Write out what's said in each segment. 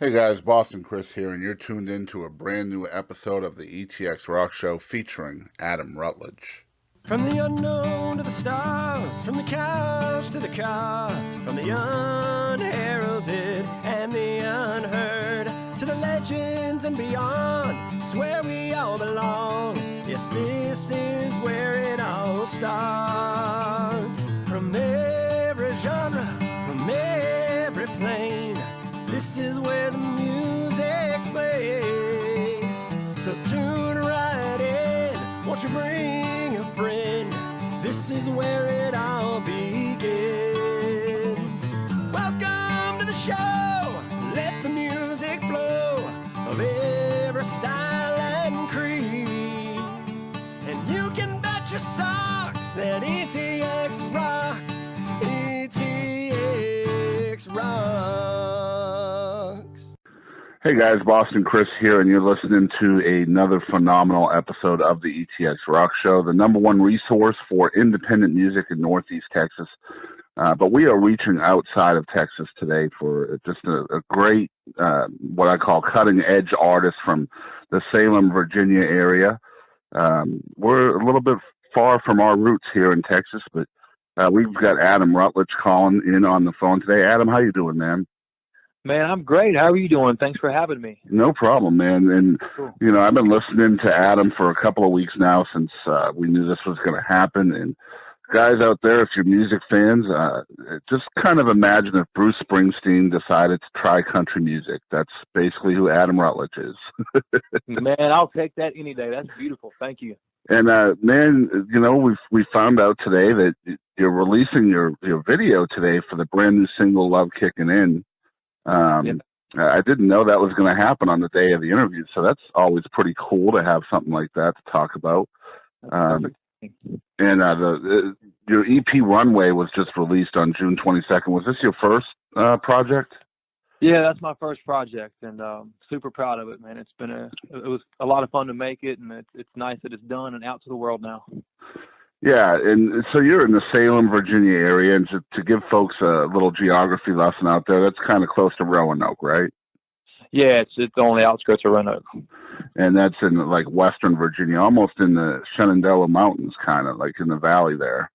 Hey guys, Boston Chris here, and you're tuned in to a brand new episode of the ETX ROCKS Show featuring Adam Rutledge. From the unknown to the stars, from the couch to the car, from the unheralded and the unheard, to the legends and beyond, it's where we all belong. Yes, this is where it all starts. From every genre, from every plane, this is where the music's played. So tune right in, won't you bring a friend? This is where it all begins. Welcome to the show, let the music flow of every style and creed. And you can bet your socks that ETX rocks, ETX rocks. Hey guys, Boston Chris here, and you're listening to another phenomenal episode of the ETX ROCKS Show, the number one resource for independent music in Northeast Texas. But we are reaching outside of Texas today for just a great, what I call cutting-edge artist from the Salem, Virginia area. We're a little bit far from our roots here in Texas, but we've got Adam Rutledge calling in on the phone today. Adam, how you doing, man? Man, I'm great. How are you doing? Thanks for having me. No problem, man. And, Cool. you know, I've been listening to Adam for a couple of weeks now since we knew this was going to happen. And guys out there, if you're music fans, just kind of imagine if Bruce Springsteen decided to try country music. That's basically who Adam Rutledge is. Man, I'll take that any day. That's beautiful. Thank you. And, man, you know, we found out today that you're releasing your video today for the brand new single, Love Kickin In. Yep. I didn't know that was going to happen on the day of the interview, so that's always pretty cool to have something like that to talk about. And your EP Runway was just released on June 22nd. Was this your first project? Yeah, that's my first project, and super proud of it, man. It was a lot of fun to make it, and it's nice that it's done and out to the world now. Yeah, and so you're in the Salem, Virginia area, and to give folks a little geography lesson out there, that's kind of close to Roanoke, right? Yeah, it's on the outskirts of Roanoke. And that's in like western Virginia, almost in the Shenandoah Mountains, kind of like in the valley there.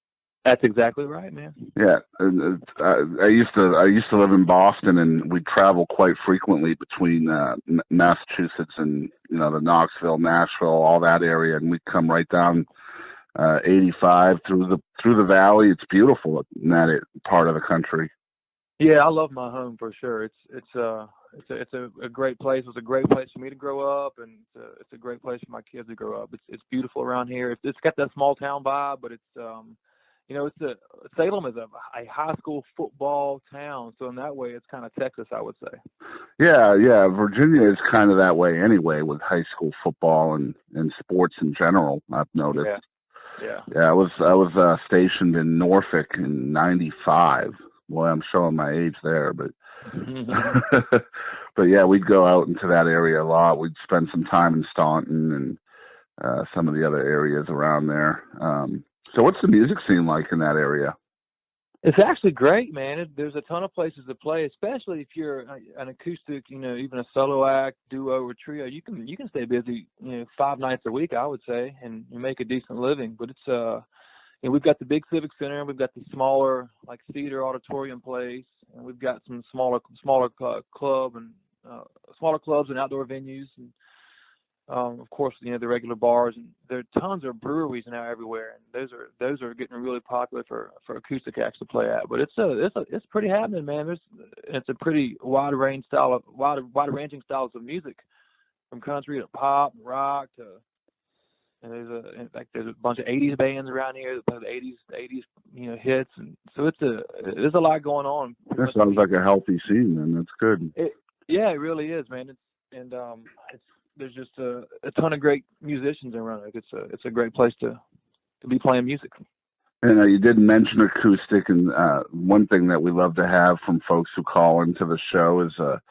That's exactly right, man. Yeah, and I used to live in Boston, and we travel quite frequently between Massachusetts and the Knoxville, Nashville, all that area, and we come right down 85 through the valley. It's beautiful in that part of the country. Yeah, I love my home for sure. It's a great place. It's a great place for me to grow up, and it's a great place for my kids to grow up. It's beautiful around here. It's got that small town vibe, but Salem is a high school football town, so in that way, it's kind of Texas, I would say. Yeah. Virginia is kind of that way anyway, with high school football and sports in general. I've noticed. Yeah. I was stationed in Norfolk in '95. Boy, I'm showing my age there, but but yeah, we'd go out into that area a lot. We'd spend some time in Staunton and some of the other areas around there. So what's the music scene like in that area? It's actually great, man. There's a ton of places to play, especially if you're an acoustic, even a solo act, duo, or trio. You can stay busy, 5 nights a week, I would say, and you make a decent living. But it's we've got the big civic center, we've got the smaller like theater auditorium place, and we've got some smaller clubs and outdoor venues, and of course, the regular bars, and there are tons of breweries now everywhere, and those are getting really popular for acoustic acts to play at. But it's pretty happening, man. It's a pretty wide ranging styles of music, from country to pop, rock to. And there's a bunch of '80s bands around here that play the '80s hits, and so there's a lot going on. That sounds like a healthy scene, man. That's good. It really is, man. There's just a ton of great musicians around it. It's a great place to be playing music. And you did mention acoustic, and one thing that we love to have from folks who call into the show is a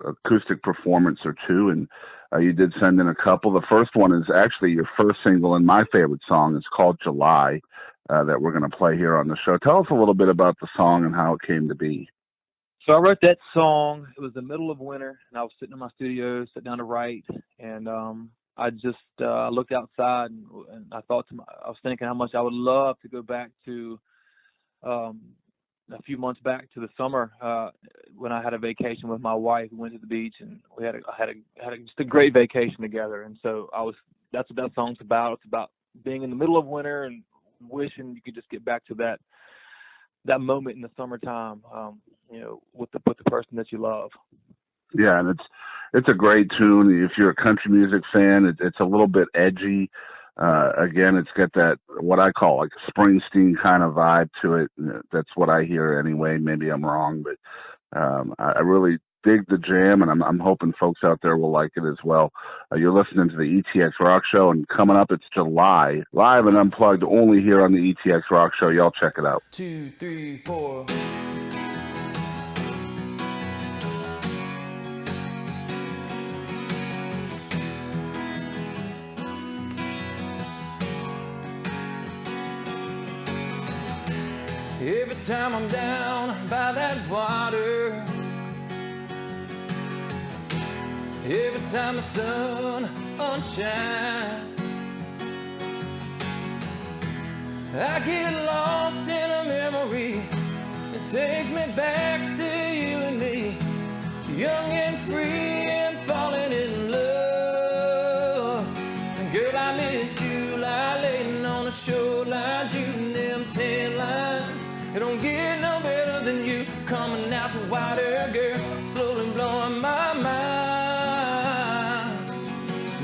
acoustic performance or two. And you did send in a couple. The first one is actually your first single, and my favorite song is called July, that we're going to play here on the show. Tell us a little bit about the song and how it came to be. So I wrote that song. It was the middle of winter, and I was sitting in my studio, sitting down to write, and I just looked outside, and I was thinking how much I would love to go back to a few months back to the summer when I had a vacation with my wife. We went to the beach, and we had just a great vacation together. And so that's what that song's about. It's about being in the middle of winter and wishing you could just get back to that moment in the summertime, with the person that you love. Yeah, and it's a great tune. If you're a country music fan, it's a little bit edgy. Again, it's got that, what I call like a Springsteen kind of vibe to it. That's what I hear anyway. Maybe I'm wrong, but I really dig the jam, and I'm hoping folks out there will like it as well. You're listening to the ETX Rock Show, and coming up, it's July, live and unplugged, only here on the ETX Rock Show. Y'all check it out. 2, 3, 4. Every time I'm down by that water, every time the sun shines, I get lost in a memory that takes me back to you and me, young and free and falling in love. And girl, I missed you laying on the shoreline, shooting them tan lines. It don't get no better than you coming out the water, girl, slowly blowing my mind.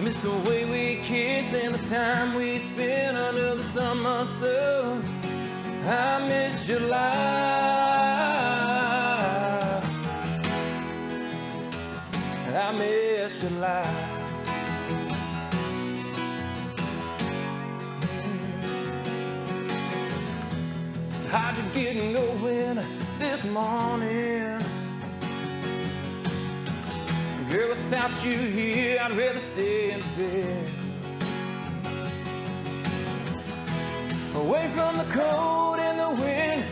Miss the way we kiss and the time we spend under the summer sun. I miss July. I miss July. How'd you get going this morning? Girl, without you here, I'd rather stay in bed. Away from the cold and the wind,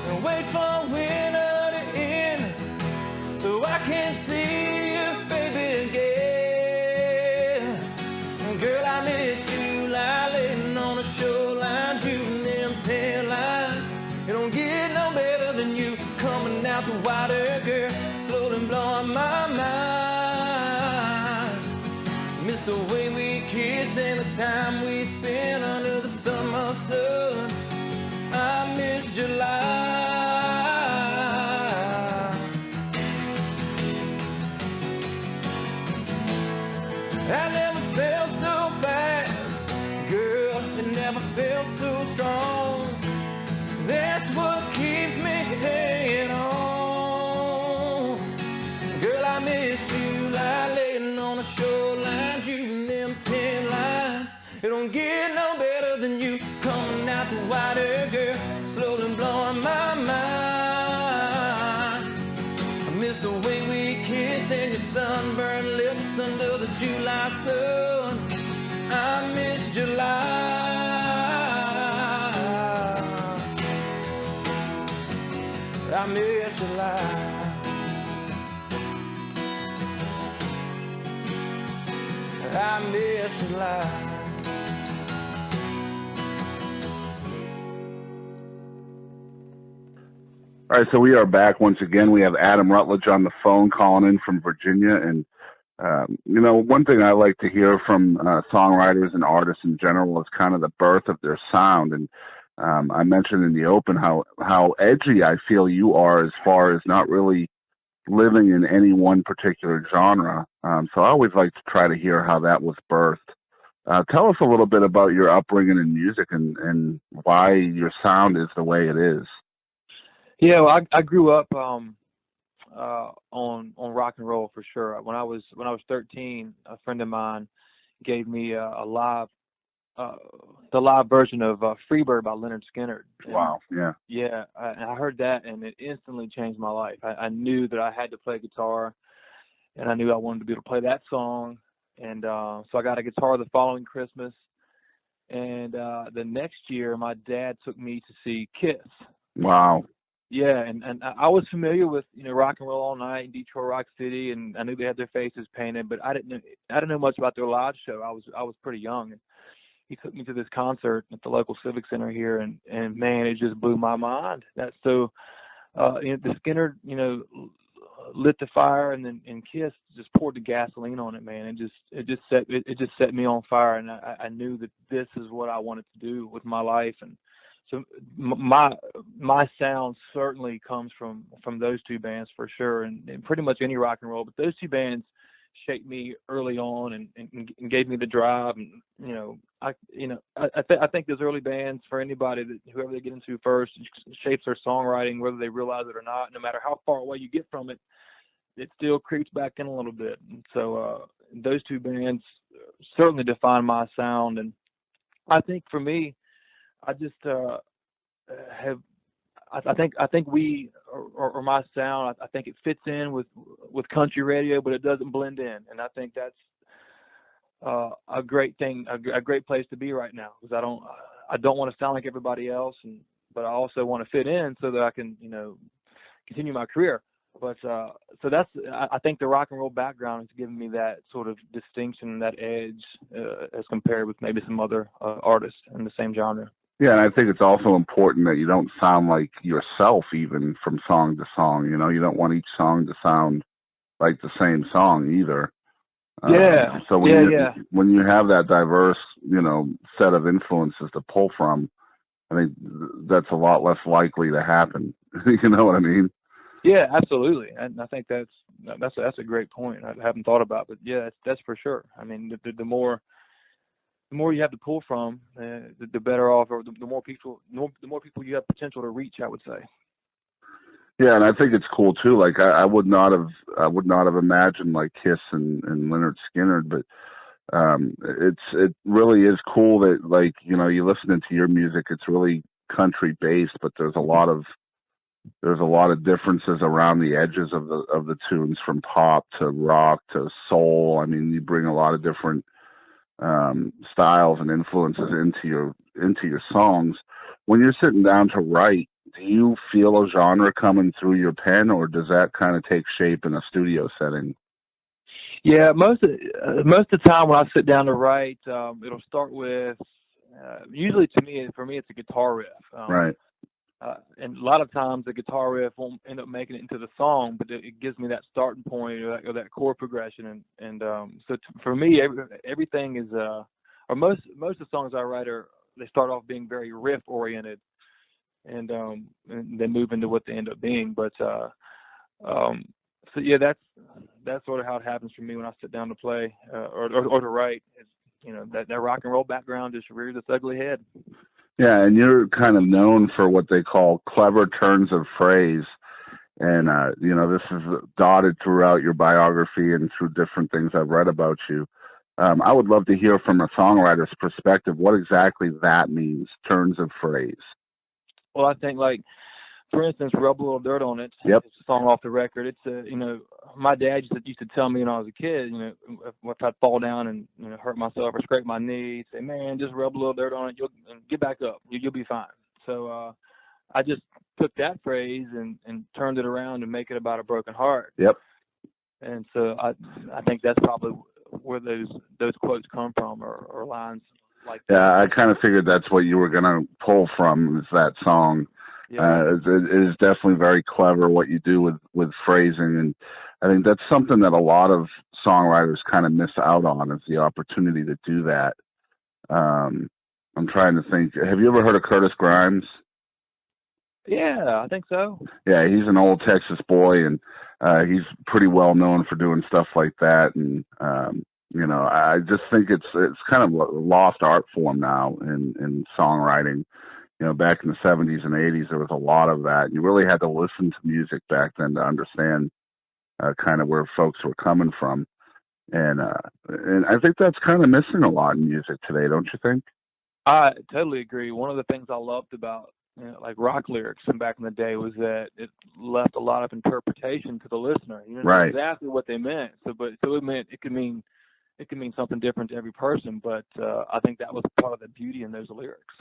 and wait for winter to end, so I can see you, baby, again. And girl, I miss you lying on the shoreline, shooting them tan lines. It don't get no better than you coming out the water, girl, slowly blowing my mind. Miss the way we kiss and the time we spend under the summer sun. I miss July. I never felt so fast, girl, it never felt so strong. That's what keeps me hanging on. Girl, I miss you laying on the shoreline, shooting them tan lines. It don't get no better than you coming out the water, girl, slowly blowing my mind. I miss the way we kiss and your sunburned lips under the July sun. I miss July. I miss July. I miss July. All right, so we are back once again. We have Adam Rutledge on the phone calling in from Virginia. And, one thing I like to hear from songwriters and artists in general is kind of the birth of their sound. And I mentioned in the open how edgy I feel you are as far as not really living in any one particular genre. So I always like to try to hear how that was birthed. Tell us a little bit about your upbringing in music and why your sound is the way it is. Yeah, well, I grew up on rock and roll for sure. When I was 13, a friend of mine gave me the live version of Freebird by Leonard Skinner. Wow, yeah. Yeah, I heard that, and it instantly changed my life. I knew that I had to play guitar, and I knew I wanted to be able to play that song. And so I got a guitar the following Christmas. And the next year, my dad took me to see Kiss. Wow. Yeah, and I was familiar with, Rock and Roll All Night and Detroit Rock City, and I knew they had their faces painted, but I didn't know much about their live show. I was pretty young, and he took me to this concert at the local civic center here, and man, it just blew my mind. That's so the Skinner, lit the fire, and then Kiss just poured the gasoline on it, man. It just set me on fire, and I knew that this is what I wanted to do with my life. And so my sound certainly comes from those two bands for sure, and pretty much any rock and roll. But those two bands shaped me early on and gave me the drive. And I think those early bands, for anybody, that whoever they get into first, shapes their songwriting, whether they realize it or not. No matter how far away you get from it, it still creeps back in a little bit. And so those two bands certainly define my sound. And I think for me, I just I think we or my sound, I think it fits in with country radio, but it doesn't blend in. And I think that's a great thing, a great place to be right now, because I don't want to sound like everybody else, but I also want to fit in so that I can continue my career. But so I think the rock and roll background has given me that sort of distinction, that edge, as compared with maybe some other artists in the same genre. Yeah, and I think it's also important that you don't sound like yourself even from song to song. You don't want each song to sound like the same song either. Yeah. So when you have that diverse, set of influences to pull from, I think that's a lot less likely to happen. You know what I mean? Yeah, absolutely. And I think that's a great point. I haven't thought about, but yeah, that's for sure. I mean, the more you have to pull from, the better off, or the more people you have potential to reach, I would say. Yeah, and I think it's cool too. Like I would not have imagined like Kiss and Lynyrd Skynyrd, but it really is cool that, like, you listen into your music, it's really country based, but there's a lot of differences around the edges of the tunes, from pop to rock to soul. I mean, you bring a lot of different styles and influences into your songs. When you're sitting down to write, do you feel a genre coming through your pen, or does that kind of take shape in a studio setting? Yeah, most of the time when I sit down to write, it'll start with usually for me it's a guitar riff. Right. And a lot of times the guitar riff won't end up making it into the song, but it gives me that starting point, or that chord progression. And so for me, everything is, or most of the songs I write they start off being very riff oriented, and then move into what they end up being. But so yeah, that's sort of how it happens for me when I sit down to play or to write. That rock and roll background just rears its ugly head. Yeah, and you're kind of known for what they call clever turns of phrase. And, this is dotted throughout your biography and through different things I've read about you. I would love to hear from a songwriter's perspective what exactly that means, turns of phrase. Well, I think, like, for instance, Rub a Little Dirt on It. Yep. It's a song off the record. It's my dad used to tell me when I was a kid, if I'd fall down and hurt myself or scrape my knee, he'd say, man, just rub a little dirt on it, you'll get back up, you'll be fine. So I just took that phrase and turned it around to make it about a broken heart. Yep. And so I think that's probably where those quotes come from, or lines like that. Yeah, I kind of figured that's what you were going to pull from, is that song. Yeah. It is definitely very clever what you do with phrasing, and I think that's something that a lot of songwriters kind of miss out on, is the opportunity to do that. I'm trying to think. Have you ever heard of Curtis Grimes? Yeah, I think so. Yeah, he's an old Texas boy, and he's pretty well known for doing stuff like that. And I just think it's kind of a lost art form now in songwriting. Back in the 70s and 80s, there was a lot of that. You really had to listen to music back then to understand kind of where folks were coming from. And I think that's kind of missing a lot in music today, don't you think? I totally agree. One of the things I loved about like rock lyrics from back in the day was that it left a lot of interpretation to the listener. You know right. exactly what they meant. So it could mean something different to every person. But I think that was part of the beauty in those lyrics.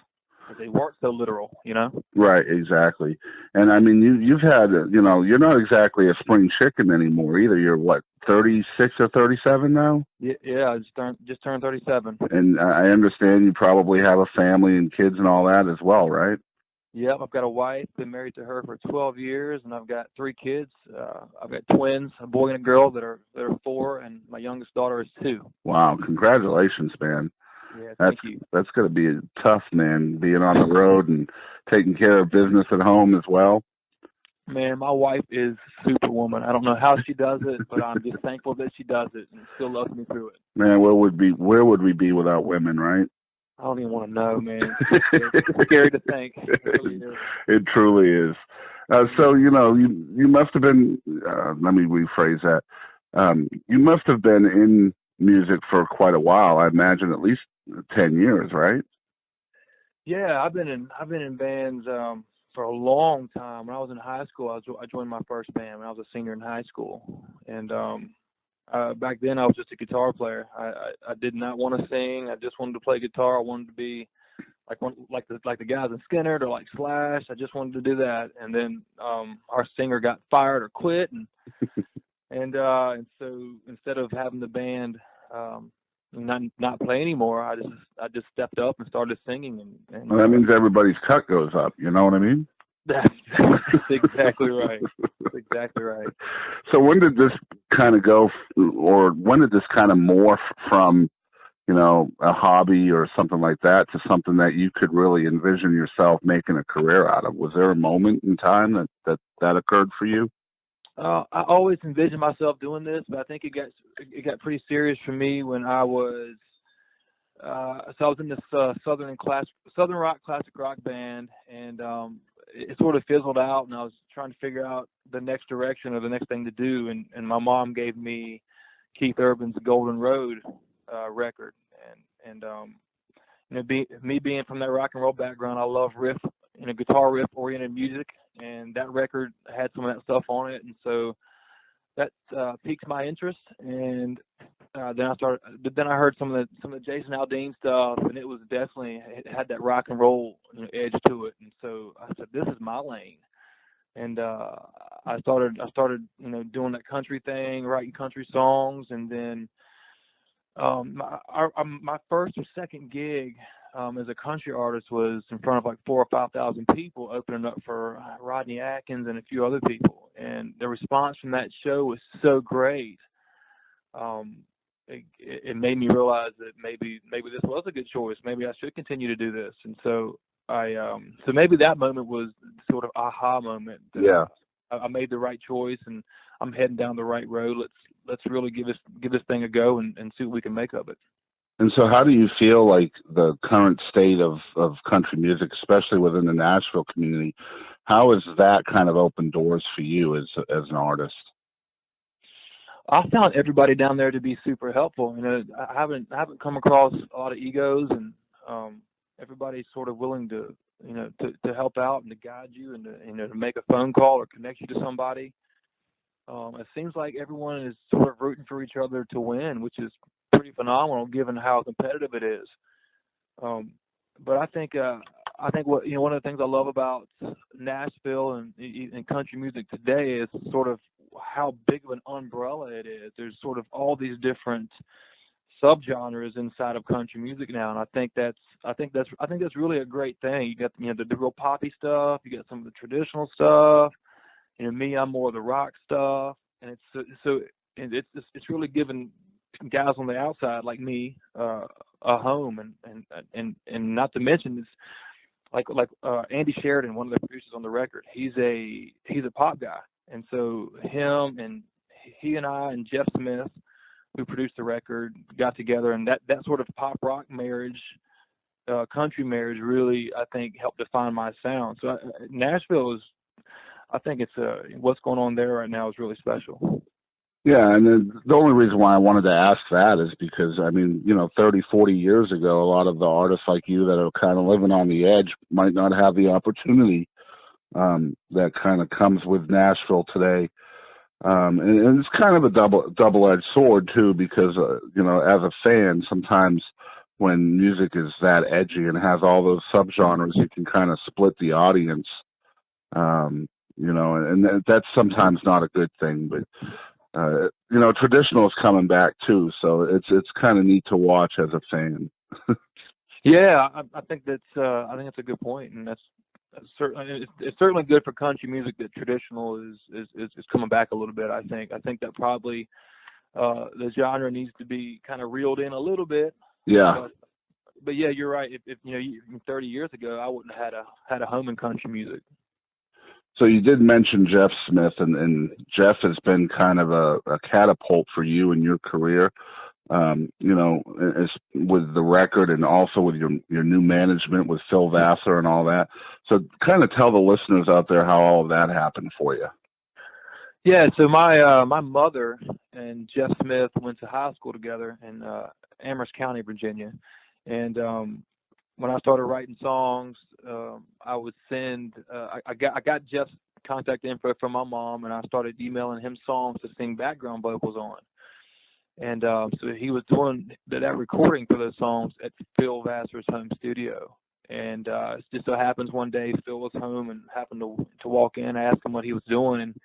they weren't so literal, you know? Right, exactly. And I mean, you've had, you know, you're not exactly a spring chicken anymore either. You're what, 36 or 37 now? Yeah, I just turned 37. And I understand you probably have a family and kids and all that as well, right? Yep, I've got a wife, been married to her for 12 years, and I've got 3 kids. I've got twins, a boy and a girl that are 4, and my youngest daughter is 2. Wow, congratulations, man. Yeah, thank you. That's going to be tough, man, being on the road and taking care of business at home as well. Man, my wife is superwoman. I don't know how she does it, but I'm just thankful that she does it and still loves me through it. Man, where would we be without women, right? I don't even want to know, man. It's scary to think. It really is. It truly is. So, you know, you must have been, let me rephrase that. You must have been in music for quite a while. I imagine at least 10 years, right? Yeah, I've been in bands for a long time. When I was in high school, I joined my first band when I was a senior in high school. And back then I was just a guitar player. I did not want to sing. I just wanted to play guitar. I wanted to be like the guys in Skinner or like Slash. I just wanted to do that. And then our singer got fired or quit, and and so instead of having the band not play anymore, I just stepped up and started singing. And well, that means everybody's cut goes up. You know what I mean? That's exactly right. That's exactly right. So when did this kind of go, or when did this kind of morph from, you know, a hobby or something like that to something that you could really envision yourself making a career out of? Was there a moment in time that occurred for you? I always envisioned myself doing this, but I think it got pretty serious for me when I was I was in this Southern rock classic rock band, and it sort of fizzled out, and I was trying to figure out the next direction or the next thing to do, and my mom gave me Keith Urban's Golden Road record, and you know, me being from that rock and roll background, I love guitar riff oriented music, and that record had some of that stuff on it, and so that piqued my interest. And then I heard some of the Jason Aldean stuff, and it had that rock and roll, you know, edge to it, and so I said, this is my lane. And I started you know, doing that country thing, writing country songs, and then my first or second gig as a country artist was in front of like 4,000 or 5,000 people, opening up for Rodney Atkins and a few other people. And the response from that show was so great. It made me realize that maybe this was a good choice. Maybe I should continue to do this. And so so maybe that moment was sort of aha moment. Yeah. I made the right choice, and I'm heading down the right road. Let's really give this thing a go and see what we can make of it. And so how do you feel like the current state of country music, especially within the Nashville community, how has that kind of opened doors for you as an artist? I found everybody down there to be super helpful. You know, I haven't come across a lot of egos, and everybody's sort of willing to, you know, to help out and to guide you and to, you know, to make a phone call or connect you to somebody. It seems like everyone is sort of rooting for each other to win, which is pretty phenomenal given how competitive it is. But I think what, you know, one of the things I love about Nashville and country music today is sort of how big of an umbrella it is. There's sort of all these different subgenres inside of country music now, and I think that's really a great thing. You got, you know, the real poppy stuff, you got some of the traditional stuff. You know, me, I'm more of the rock stuff, and it's really given guys on the outside like me a home, and not to mention it's like Andy Sheridan, one of the producers on the record. He's a pop guy, and so he and I and Jeff Smith, who produced the record, got together, and that sort of pop rock marriage, country marriage, really, I think, helped define my sound. So Nashville is, I think it's what's going on there right now is really special. Yeah, and then the only reason why I wanted to ask that is because, I mean, you know, 30, 40 years ago, a lot of the artists like you that are kind of living on the edge might not have the opportunity that kind of comes with Nashville today. And it's kind of a double-edged sword, too, because, you know, as a fan, sometimes when music is that edgy and has all those subgenres, you can kind of split the audience, and that's sometimes not a good thing. But traditional is coming back too, so it's kind of neat to watch as a fan. Yeah, I think that's a good point, and that's certainly it's certainly good for country music that traditional is coming back a little bit. I think that probably the genre needs to be kind of reeled in a little bit. Yeah. But yeah, you're right. If 30 years ago, I wouldn't have had a home in country music. So you did mention Jeff Smith, and Jeff has been kind of a catapult for you in your career, with the record and also with your new management with Phil Vassar and all that. So kind of tell the listeners out there how all of that happened for you. Yeah, so my mother and Jeff Smith went to high school together in Amherst County, Virginia. And when I started writing songs, I would send I got Jeff's contact info from my mom, and I started emailing him songs to sing background vocals on. And so he was doing that recording for those songs at Phil Vassar's home studio. And it just so happens one day Phil was home and happened to walk in, ask him what he was doing, and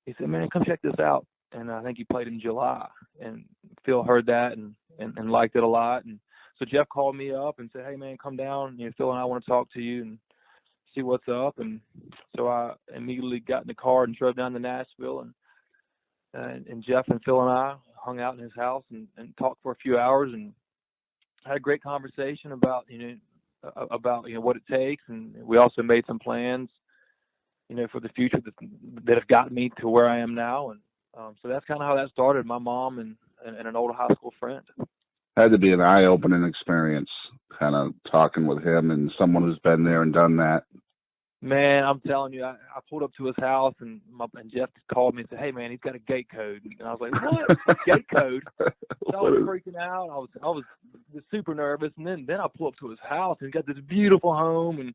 he said, "Man, come check this out." And I think he played in July, and Phil heard that and liked it a lot. And so Jeff called me up and said, "Hey man, come down. Phil and I want to talk to you and see what's up." And so I immediately got in the car and drove down to Nashville, and Jeff and Phil and I hung out in his house and talked for a few hours and had a great conversation about what it takes. And we also made some plans, for the future that have gotten me to where I am now. And so that's kind of how that started. My mom and an old high school friend. Had to be an eye-opening experience, kind of talking with him and someone who's been there and done that. Man, I'm telling you, I pulled up to his house and Jeff called me and said, "Hey man, he's got a gate code." And I was like, "What? Gate code?" So I was freaking out. I was super nervous. And then I pulled up to his house and he got this beautiful home, and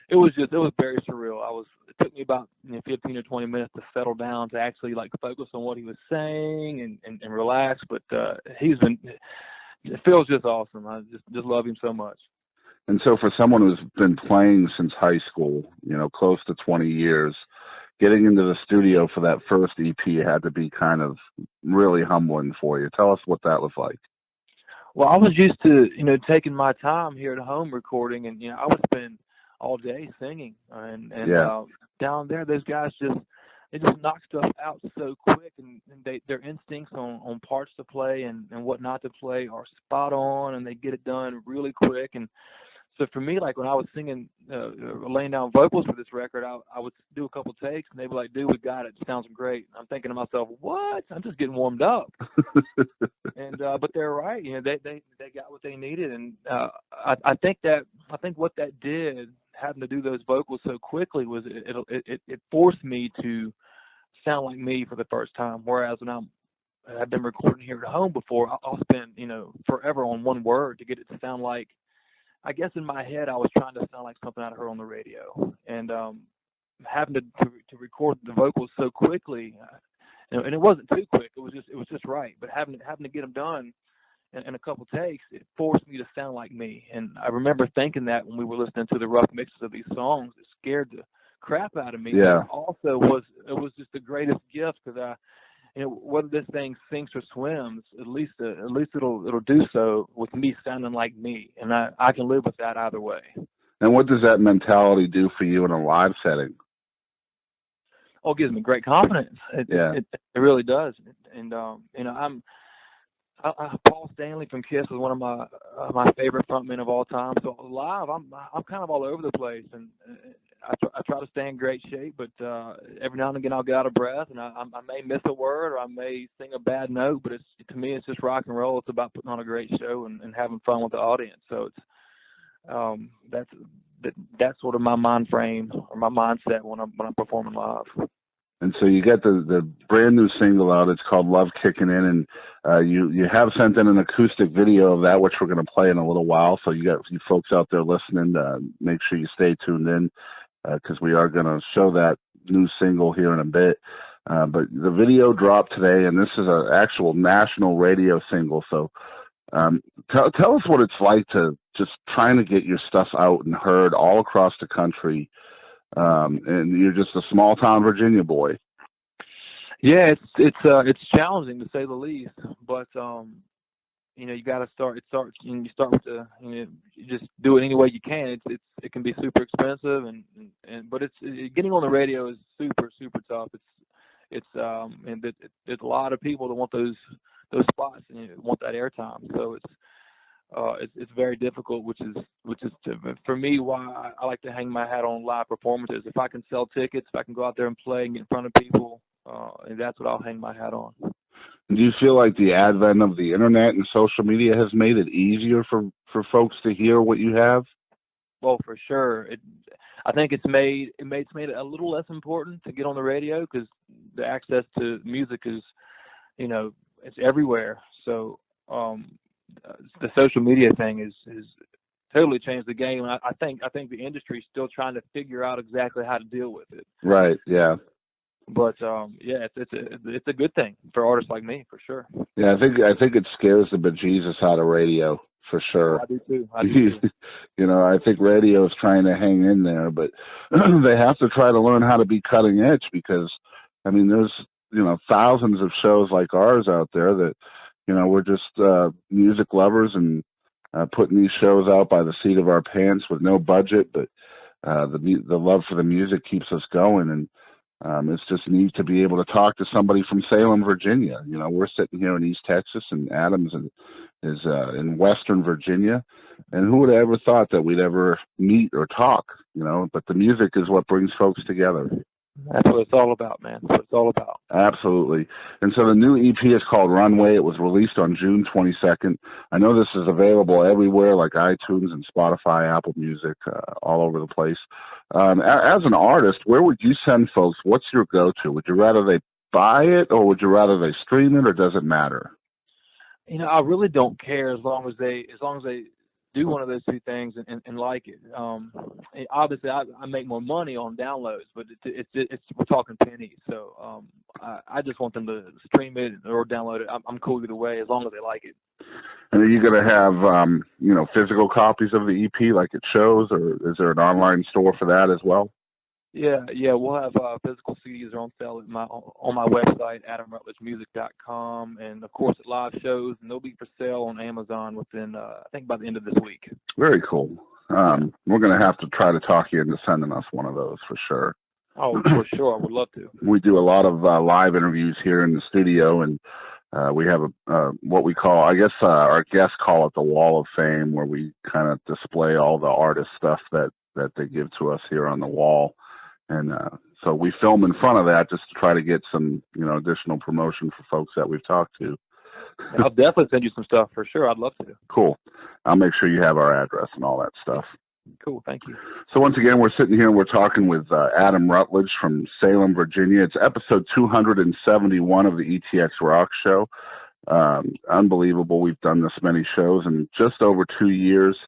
it was very surreal. It took me about 15 or 20 minutes to settle down to actually focus on what he was saying and relax. But Phil's just awesome. I just love him so much. And so for someone who's been playing since high school, close to 20 years, getting into the studio for that first EP had to be kind of really humbling for you. Tell us what that was like. Well, I was used to, taking my time here at home recording, and, I would spend all day singing. And down there, those guys they just knock stuff out so quick, and their instincts on parts to play and what not to play are spot on, and they get it done really quick. And so for me, when I was singing, laying down vocals for this record, I would do a couple takes, and they'd be like, "Dude, we got it. It sounds great." And I'm thinking to myself, "What? I'm just getting warmed up." And but they're right. They got what they needed, and I think what that did, having to do those vocals so quickly, was it forced me to sound like me for the first time. Whereas when I've been recording here at home before, I'll spend forever on one word to get it to sound like. I guess in my head, I was trying to sound like something I'd heard on the radio, and having to record the vocals so quickly, and it wasn't too quick. It was just right. But having to get them done in a couple takes, it forced me to sound like me. And I remember thinking that when we were listening to the rough mixes of these songs, it scared the crap out of me. Yeah. But also it was just the greatest gift, because whether this thing sinks or swims, at least it'll do so with me sounding like me, and I can live with that either way. And what does that mentality do for you in a live setting? Oh, it gives me great confidence. It really does. And Paul Stanley from Kiss is one of my favorite frontmen of all time. So live, I'm kind of all over the place, and I try to stay in great shape, but every now and again I'll get out of breath, and I may miss a word, or I may sing a bad note. But to me, it's just rock and roll. It's about putting on a great show and having fun with the audience. So it's that's sort of my mind frame or my mindset when I'm performing live. And so you get the brand new single out. It's called "Love Kickin In," and you have sent in an acoustic video of that, which we're going to play in a little while. So you folks out there listening, make sure you stay tuned in, because we are going to show that new single here in a bit. But the video dropped today, and this is an actual national radio single. So Tell us what it's like to just trying to get your stuff out and heard all across the country. And you're just a small town Virginia boy. Yeah, it's challenging to say the least, but you got to start. You start with you just do it any way you can. It can be super expensive, but getting on the radio is super tough. And there's a lot of people that want those spots and want that airtime. So it's very difficult, which is for me why I like to hang my hat on live performances. If I can sell tickets, if I can go out there and play and get in front of people, and that's what I'll hang my hat on. Do you feel like the advent of the internet and social media has made it easier for folks to hear what you have? Well, for sure. I think it's made it a little less important to get on the radio because the access to music is, it's everywhere. So the social media thing is totally changed the game. I think the industry is still trying to figure out exactly how to deal with it. Right. Yeah. But it's a good thing for artists like me, for sure. Yeah, I think it scares the bejesus out of radio, for sure. I do too. I think radio is trying to hang in there, but they have to try to learn how to be cutting edge because, there's thousands of shows like ours out there that, we're just music lovers and putting these shows out by the seat of our pants with no budget, but the love for the music keeps us going, and it's just neat to be able to talk to somebody from Salem, Virginia. We're sitting here in East Texas, and Adams is in Western Virginia. And who would have ever thought that we'd ever meet or talk, But the music is what brings folks together. That's what it's all about, man. That's what it's all about. Absolutely. And so the new EP is called Runway. It was released on June 22nd. I know this is available everywhere like iTunes and Spotify, Apple Music, all over the place. As an artist, where would you send folks? What's your go-to? Would you rather they buy it or would you rather they stream it, or does it matter? I really don't care as long as they do one of those two things and like it. Obviously, I make more money on downloads, but it's we're talking pennies. So I just want them to stream it or download it. I'm cool either way as long as they like it. And are you going to have physical copies of the EP like it shows, or is there an online store for that as well? Yeah, we'll have physical CDs are on sale on my website, AdamRutledgeMusic.com, and of course at live shows, and they'll be for sale on Amazon within I think by the end of this week. Very cool. We're going to have to try to talk you into sending us one of those for sure. Oh, for sure, I would love to. We do a lot of live interviews here in the studio, and we have what we call, I guess our guests call it the Wall of Fame, where we kind of display all the artist stuff that they give to us here on the wall. And so we film in front of that just to try to get some, additional promotion for folks that we've talked to. I'll definitely send you some stuff for sure. I'd love to. Cool. I'll make sure you have our address and all that stuff. Cool. Thank you. So once again, we're sitting here and we're talking with Adam Rutledge from Salem, Virginia. It's episode 271 of the ETX ROCKS Show. Unbelievable. We've done this many shows in just over 2 years.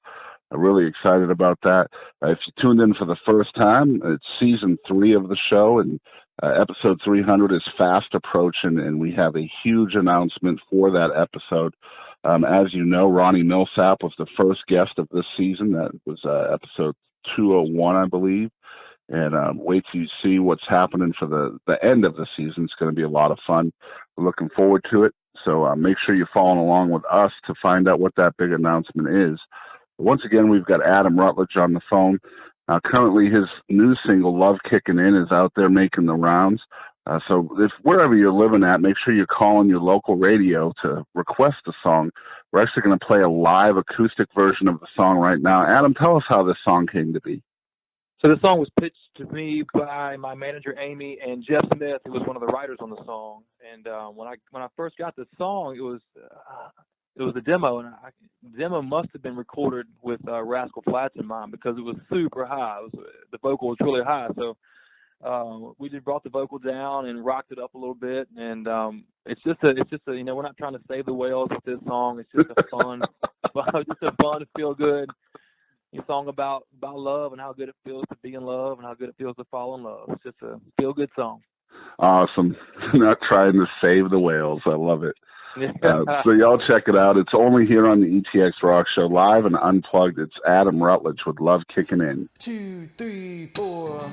I'm really excited about that. If you tuned in for the first time, it's season 3 of the show, and episode 300 is fast approaching, and we have a huge announcement for that episode. As you know, Ronnie Millsap was the first guest of this season. That was episode 201, I believe. And wait till you see what's happening for the end of the season. It's going to be a lot of fun. We're looking forward to it. So make sure you're following along with us to find out what that big announcement is. Once again, we've got Adam Rutledge on the phone. Currently, his new single, Love Kickin In, is out there making the rounds. So if wherever you're living at, make sure you're calling your local radio to request a song. We're actually going to play a live acoustic version of the song right now. Adam, tell us how this song came to be. So the song was pitched to me by my manager, Amy, and Jeff Smith, who was one of the writers on the song. And when I first got the song, it was a demo, and the demo must have been recorded with Rascal Flatts in mind because it was super high. The vocal was really high, so we just brought the vocal down and rocked it up a little bit. And it's just a we're not trying to save the whales with this song. It's just a fun, feel good song about love and how good it feels to be in love and how good it feels to fall in love. It's just a feel good song. Awesome. Not trying to save the whales. I love it. So y'all check it out. It's only here on the ETX ROCKS Show, live and unplugged. It's Adam Rutledge with Love Kickin In. 2, 3, 4.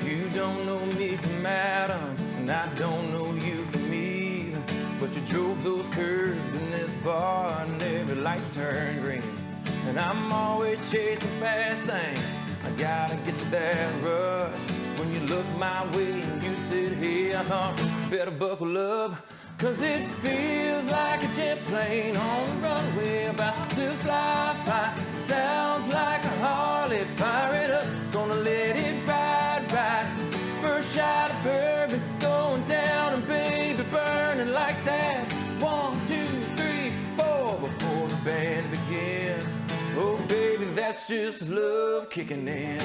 You don't know me from Adam, and I don't know you from me, but you drove those curves in this bar and every light turned green. And I'm always chasing fast things. I gotta get to that rush. When you look my way and you sit here, I thought, better buckle up. Cause it feels like a jet plane on the runway, about to fly. Sounds like a Harley, fire it up, gonna let it ride. First shot of bourbon going down, and baby burning like that. 1, 2, 3, 4 before the band begins. Oh baby, that's just love kicking in.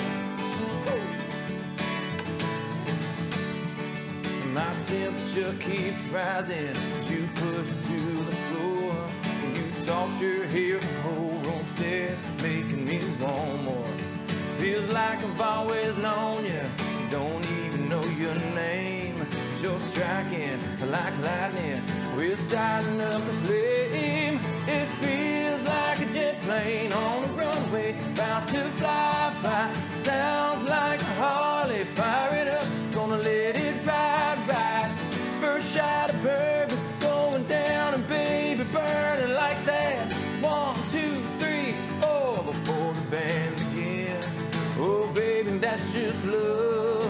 My temperature keeps rising as you push to the floor. And you toss your hair the whole room stairs, making me want more. Feels like I've always known you, don't even know your name. You're striking like lightning, we're starting up a flame. It feels like a jet plane on the runway, about to fly. Sounds like a Harley, fire it up, gonna let it ride. First shot of bourbon going down, and baby burning like that. 1, 2, 3, 4 before the band begins. Oh baby, that's just love.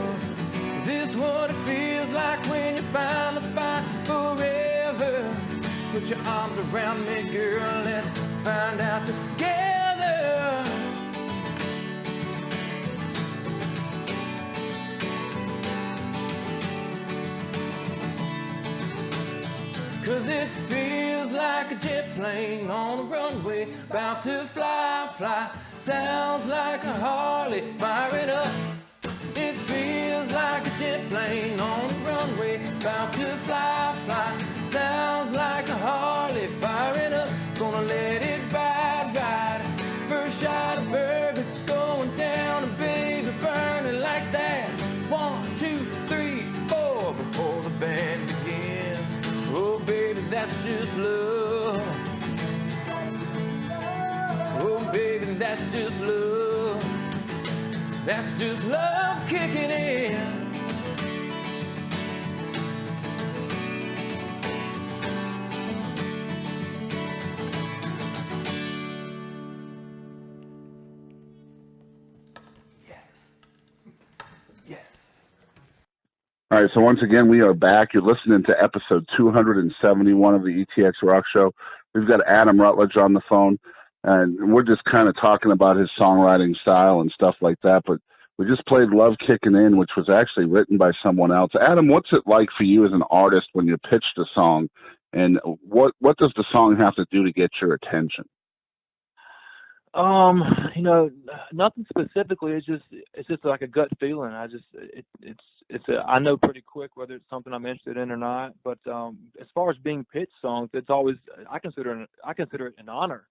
Is this what it feels like when you finally find forever? Put your arms around me, girl, let's find out together. Cause it feels like a jet plane on a runway, about to fly. Sounds like a Harley, fire it up. It feels like a jet plane on a runway, about to fly. Sounds like a Harley, fire it up, gonna let it ride. First shot of bourbon going down, and baby burning like that. 1, 2, 3, 4 before the band begins. Oh baby, that's just love. Oh baby, that's just love. That's just love kicking in. Yes. All right, so once again, we are back. You're listening to episode 271 of the ETX ROCKS Show. We've got Adam Rutledge on the phone, and we're just kind of talking about his songwriting style and stuff like that, but we just played Love Kickin' In, which was actually written by someone else. Adam, what's it like for you as an artist when you're pitched a song, and what does the song have to do to get your attention? Nothing specifically. It's just like a gut feeling. I know pretty quick whether it's something I'm interested in or not. But as far as being pitched songs, it's always I consider it an honor,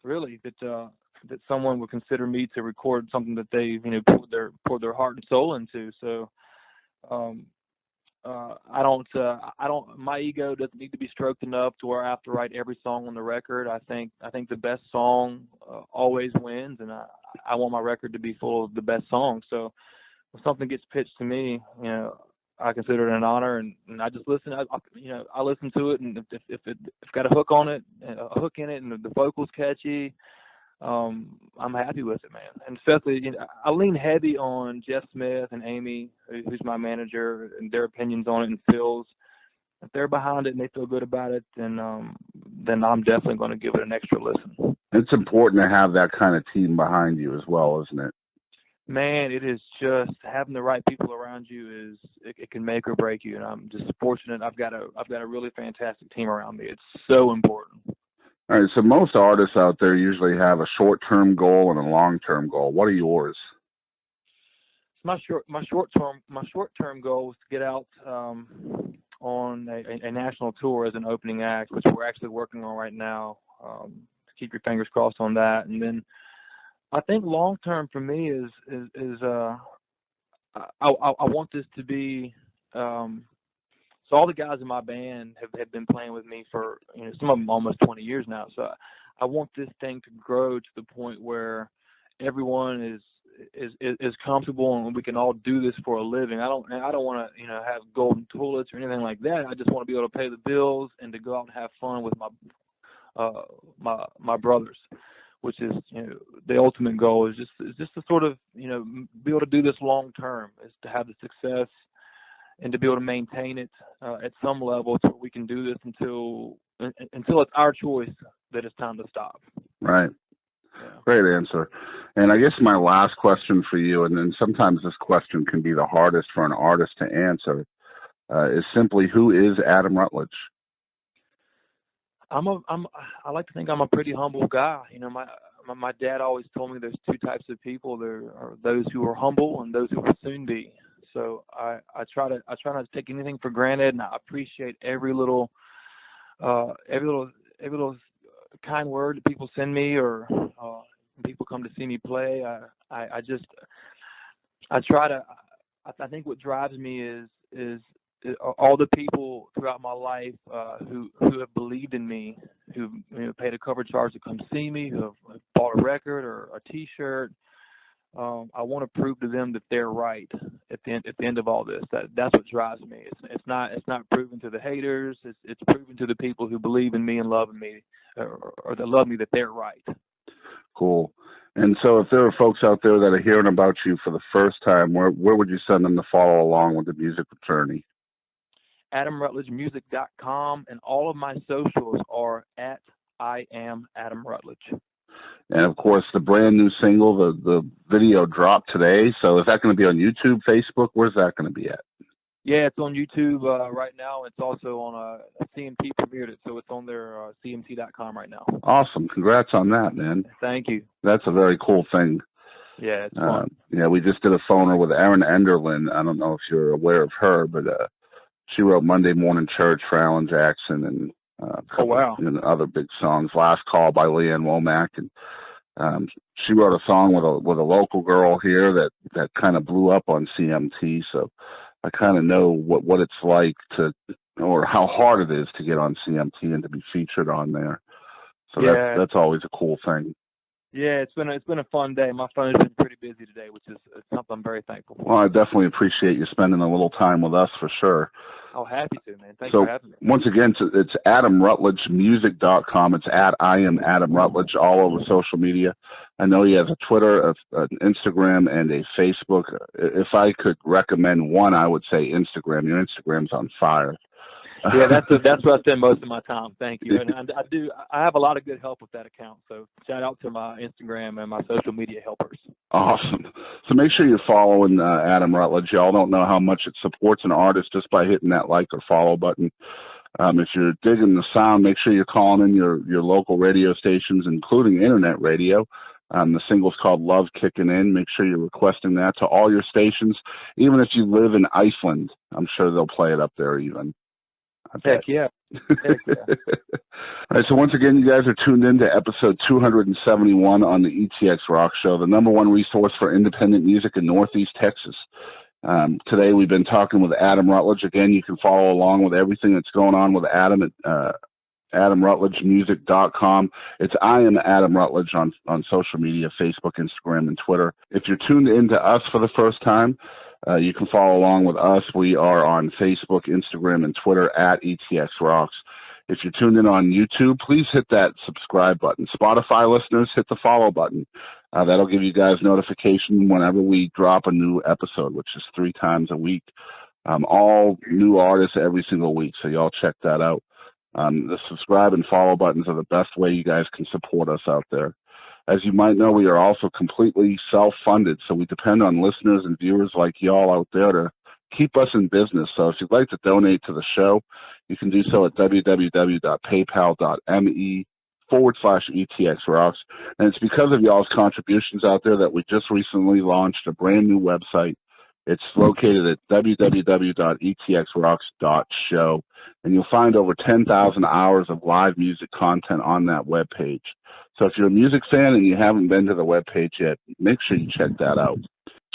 really, that someone would consider me to record something that they poured their heart and soul into. So my ego doesn't need to be stroked enough to where I have to write every song on the record. I think the best song always wins, and I want my record to be full of the best songs. So when something gets pitched to me, I consider it an honor, and I just listen. I listen to it, and if it's got a hook in it, and the vocal's catchy, I'm happy with it, man. And especially, I lean heavy on Jeff Smith and Amy, who's my manager, and their opinions on it, and Phil's. If they're behind it and they feel good about it, then I'm definitely going to give it an extra listen. It's important to have that kind of team behind you as well, isn't it? Man, it is just having the right people around you it can make or break you, and I'm just fortunate. I've got a really fantastic team around me. It's so important. All right, so most artists out there usually have a short-term goal and a long-term goal. What are yours? My short-term goal is to get out on a national tour as an opening act, which we're actually working on right now. Keep your fingers crossed on that. And then I think long term for me is I want this to be so all the guys in my band have been playing with me for, you know, some of them almost 20 years now. So I want this thing to grow to the point where everyone is comfortable and we can all do this for a living. I don't want to, you know, have golden toilets or anything like that. I just want to be able to pay the bills and to go out and have fun with my brothers, which is, you know, the ultimate goal is just to sort of, you know, be able to do this long term, is to have the success and to be able to maintain it at some level so we can do this until it's our choice that it's time to stop. Right. Yeah. Great answer. And I guess my last question for you, and then sometimes this question can be the hardest for an artist to answer, is simply, who is Adam Rutledge? I like to think I'm a pretty humble guy. You know, my dad always told me there's two types of people. There are those who are humble and those who will soon be. So I try not to take anything for granted, and I appreciate every little kind word that people send me, or people come to see me play. I think what drives me is all the people throughout my life who have believed in me, who, you know, paid a cover charge to come see me, who have bought a record or a T-shirt. I want to prove to them that they're right at the end of all this. That's what drives me. It's not proven to the haters. It's proven to the people who believe in me and love me, or that love me, that they're right. Cool. And so if there are folks out there that are hearing about you for the first time, where would you send them to follow along with the musical journey? AdamRutledgeMusic.com, and all of my socials are at I am Adam Rutledge. And of course, the brand new single, the video dropped today. So is that going to be on YouTube, Facebook? Where's that going to be at? Yeah, it's on YouTube right now. It's also on CMT premiered it, so it's on their CMT.com right now. Awesome. Congrats on that, man. Thank you. That's a very cool thing. Yeah, it's fun. Yeah, we just did a phoner with Erin Enderlin. I don't know if you're aware of her, but she wrote Monday Morning Church for Alan Jackson and oh, wow. And other big songs. Last Call by Leanne Womack, and she wrote a song with a local girl here that kind of blew up on CMT. So I kind of know what it's like or how hard it is to get on CMT and to be featured on there. So yeah, that's always a cool thing. Yeah, it's been a fun day. My phone has been pretty busy today, which is something I'm very thankful for. Well, I definitely appreciate you spending a little time with us for sure. Oh, happy to, man. Thanks for having me. Once again, it's AdamRutledgeMusic.com. It's at I am Adam Rutledge all over social media. I know he has a Twitter, an Instagram, and a Facebook. If I could recommend one, I would say Instagram. Your Instagram's on fire. Yeah, that's where I spend most of my time. Thank you. And I have a lot of good help with that account. So shout out to my Instagram and my social media helpers. Awesome. So make sure you're following Adam Rutledge. Y'all don't know how much it supports an artist just by hitting that like or follow button. If you're digging the sound, make sure you're calling in your local radio stations, including internet radio. The single's called Love Kickin In. Make sure you're requesting that to all your stations. Even if you live in Iceland, I'm sure they'll play it up there even. Heck yeah. Heck yeah. All right, so once again, you guys are tuned in to episode 271 on the ETX ROCKS Show, the number one resource for independent music in Northeast Texas. Today we've been talking with Adam Rutledge. Again, you can follow along with everything that's going on with Adam at AdamRutledgeMusic.com. It's I am Adam Rutledge on social media, Facebook, Instagram, and Twitter. If you're tuned in to us for the first time, you can follow along with us. We are on Facebook, Instagram, and Twitter at ETX ROCKS. If you're tuned in on YouTube, please hit that subscribe button. Spotify listeners, hit the follow button. That'll give you guys notification whenever we drop a new episode, which is 3 times a week. All new artists every single week, so y'all check that out. The subscribe and follow buttons are the best way you guys can support us out there. As you might know, we are also completely self-funded, so we depend on listeners and viewers like y'all out there to keep us in business. So if you'd like to donate to the show, you can do so at www.paypal.me/ETXRocks. And it's because of y'all's contributions out there that we just recently launched a brand new website It's located at www.etxrocks.show, and you'll find over 10,000 hours of live music content on that webpage. So if you're a music fan and you haven't been to the webpage yet, make sure you check that out.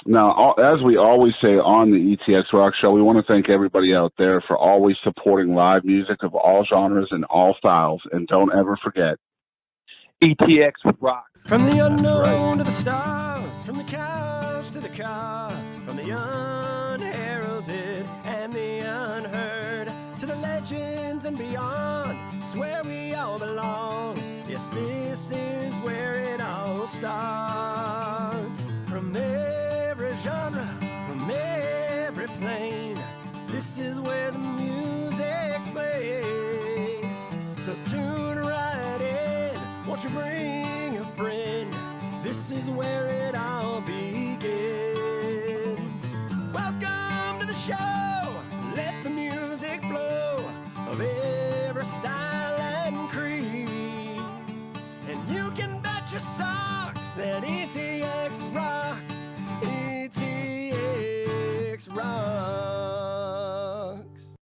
Now, as we always say on the ETX ROCKS Show, we want to thank everybody out there for always supporting live music of all genres and all styles. And don't ever forget, ETX Rocks. From the unknown to the stars, from the couch to the car, from the unheralded and the unheard, to the legends and beyond, it's where we all belong. Yes, this is where it all starts. From every genre, from every plane, this is where the music's played. So tune right in, won't you bring a friend? This is where it all begins. Welcome to the show, let the music flow of every style and creed. And you can bet your socks that ETX